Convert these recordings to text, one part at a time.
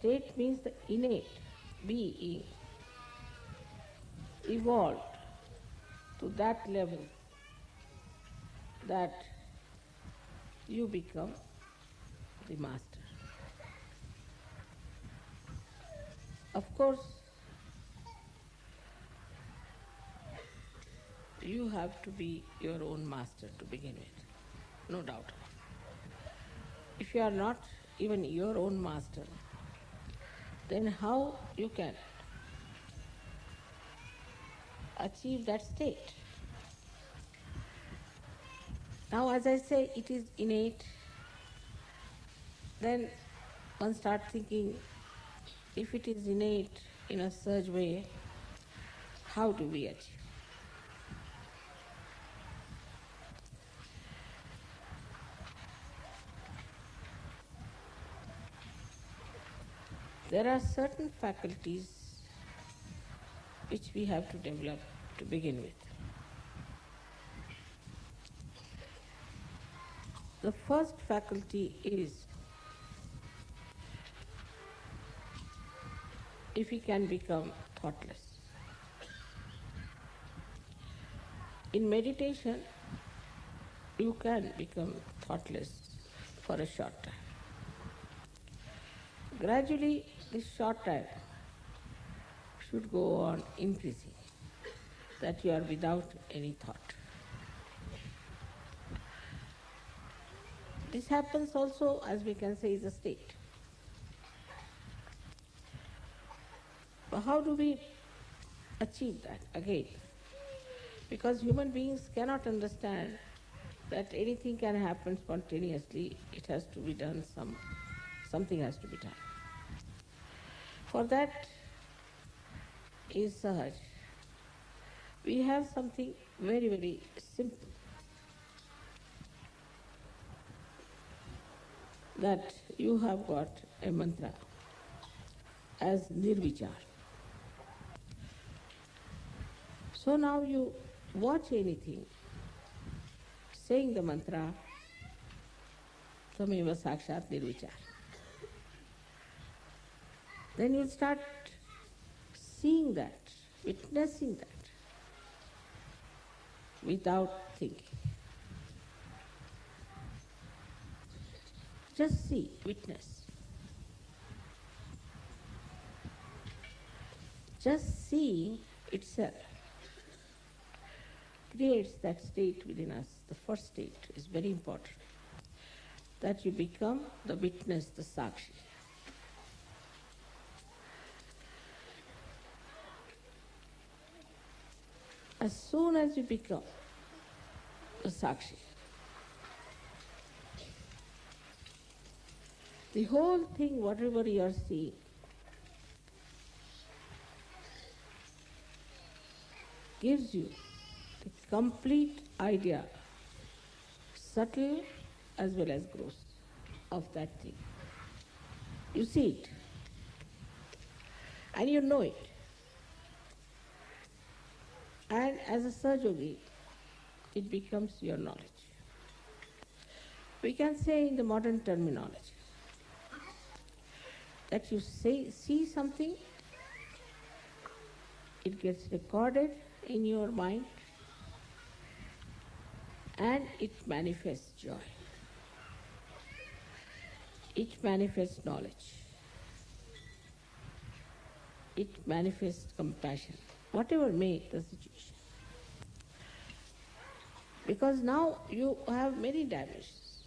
state means the innate being evolved to that level that you become the master. Of course, you have to be your own master to begin with, no doubt. If you are not even your own master, then how you can achieve that state? Now, as I say, it is innate. Then one starts thinking, if it is innate in a such way, how do we achieve? There are certain faculties which we have to develop to begin with. The first faculty is if we can become thoughtless. In meditation, you can become thoughtless for a short time. Gradually, this short time should go on increasing, that you are without any thought. This happens also, as we can say, is a state. But how do we achieve that again? Because human beings cannot understand that anything can happen spontaneously. It has to be done, something has to be done. For that is Sahaj. We have something very, very simple, that you have got a mantra as Nirvichar. So now you watch anything, saying the mantra, Tameva Sakshat Nirvichar. Then you'll start seeing that, witnessing that, without thinking. Just see, witness. Just seeing itself creates that state within us. The first state is very important, that you become the witness, the Sakshi. As soon as you become the Sakshi, the whole thing, whatever you are seeing, gives you the complete idea, subtle as well as gross, of that thing. You see it, and you know it. And as a Sahajogi, it becomes your knowledge. We can say in the modern terminology that you see something, it gets recorded in your mind, and it manifests joy. It manifests knowledge. It manifests compassion, whatever may the situation. Because now you have many dimensions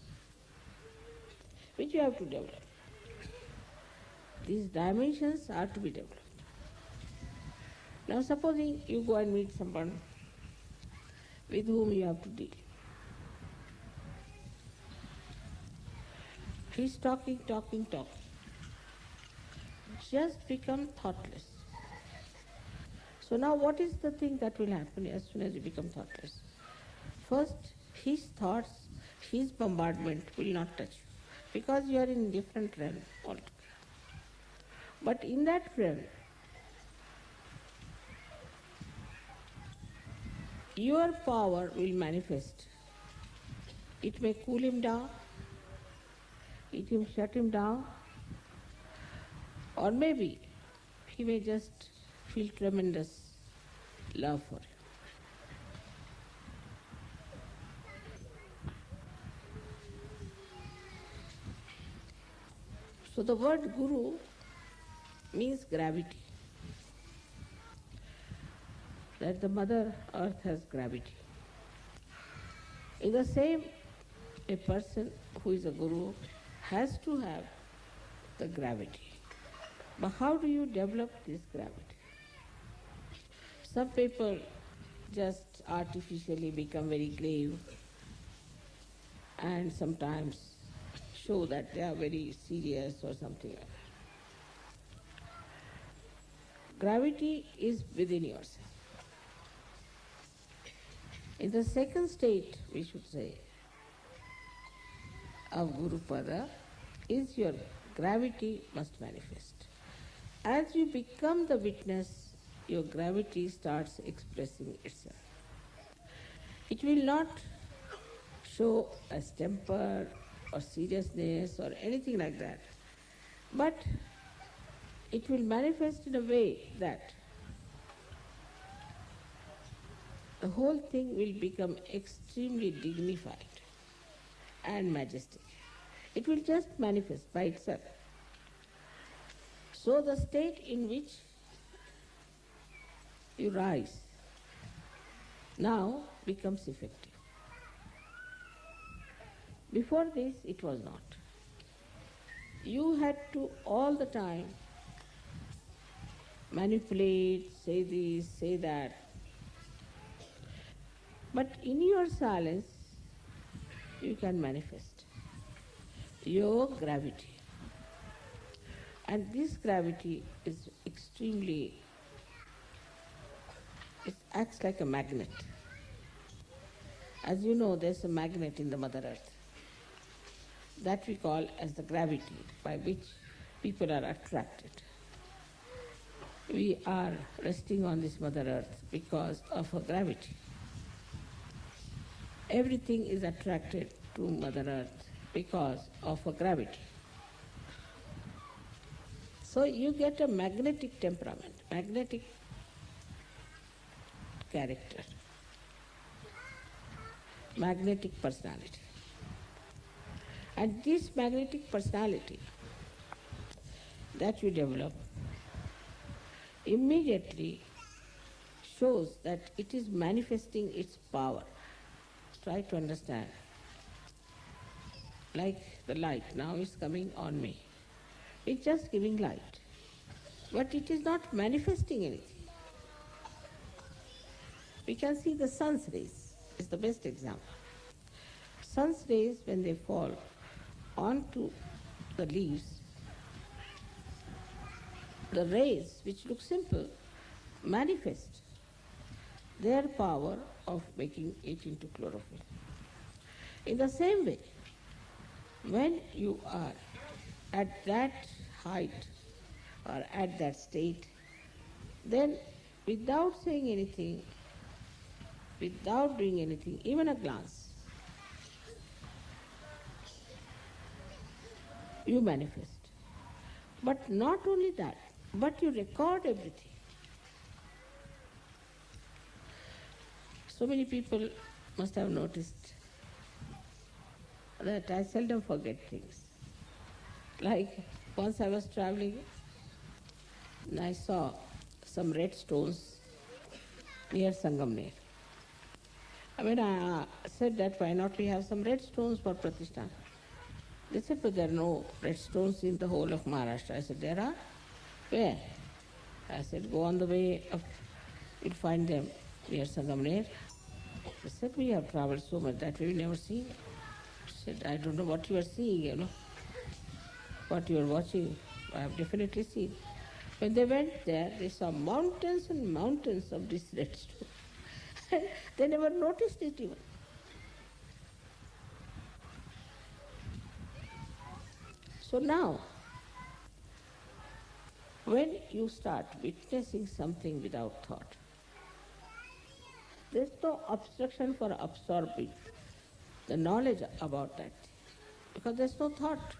which you have to develop. These dimensions are to be developed. Now supposing you go and meet someone with whom you have to deal. He's talking. Just become thoughtless. So now what is the thing that will happen as soon as you become thoughtless? First, his thoughts, his bombardment will not touch you, because you are in different realm altogether. But in that realm, your power will manifest. It may cool him down, it will shut him down, Or maybe he may just feel tremendous love for you. So the word guru means gravity. That the Mother Earth has gravity. In the same, a person who is a guru has to have the gravity. But how do you develop this gravity? Some people just artificially become very grave and sometimes show that they are very serious or something like that. Gravity is within yourself. In the second state, we should say, of Guru Pada, is your gravity must manifest. As you become the witness, your gravity starts expressing itself. It will not show as temper or seriousness or anything like that, but it will manifest in a way that the whole thing will become extremely dignified and majestic. It will just manifest by itself. So the state in which you rise now becomes effective. Before this, it was not. You had to all the time manipulate, say this, say that. But in your silence, you can manifest your gravity. And this gravity is extremely, it acts like a magnet. As you know, there's a magnet in the Mother Earth that we call as the gravity by which people are attracted. We are resting on this Mother Earth because of her gravity. Everything is attracted to Mother Earth because of her gravity. So you get a magnetic temperament, magnetic character, magnetic personality. And this magnetic personality that you develop immediately shows that it is manifesting its power. Try to understand. Like the light now is coming on me. It's just giving light. But it is not manifesting anything. We can see the sun's rays is the best example. Sun's rays, when they fall onto the leaves, the rays, which look simple, manifest their power of making it into chlorophyll. In the same way, when you are at that height or at that state, then without saying anything, without doing anything, even a glance, you manifest. But not only that, but you record everything. So many people must have noticed that I seldom forget things. Like once I was traveling and I saw some red stones near Sangamner. I mean, I said that why not we have some red stones for Pratishthan. They said, but there are no red stones in the whole of Maharashtra. I said, there are? Where? I said, go on the way up, you'll find them near Sangamner. They said, we have traveled so much that we've never seen. I said, I don't know what you are seeing, what you are watching. I have definitely seen. When they went there, they saw mountains and mountains of this red stone. They never noticed it even. So now, when you start witnessing something without thought, there's no obstruction for absorbing the knowledge about that, because there's no thought.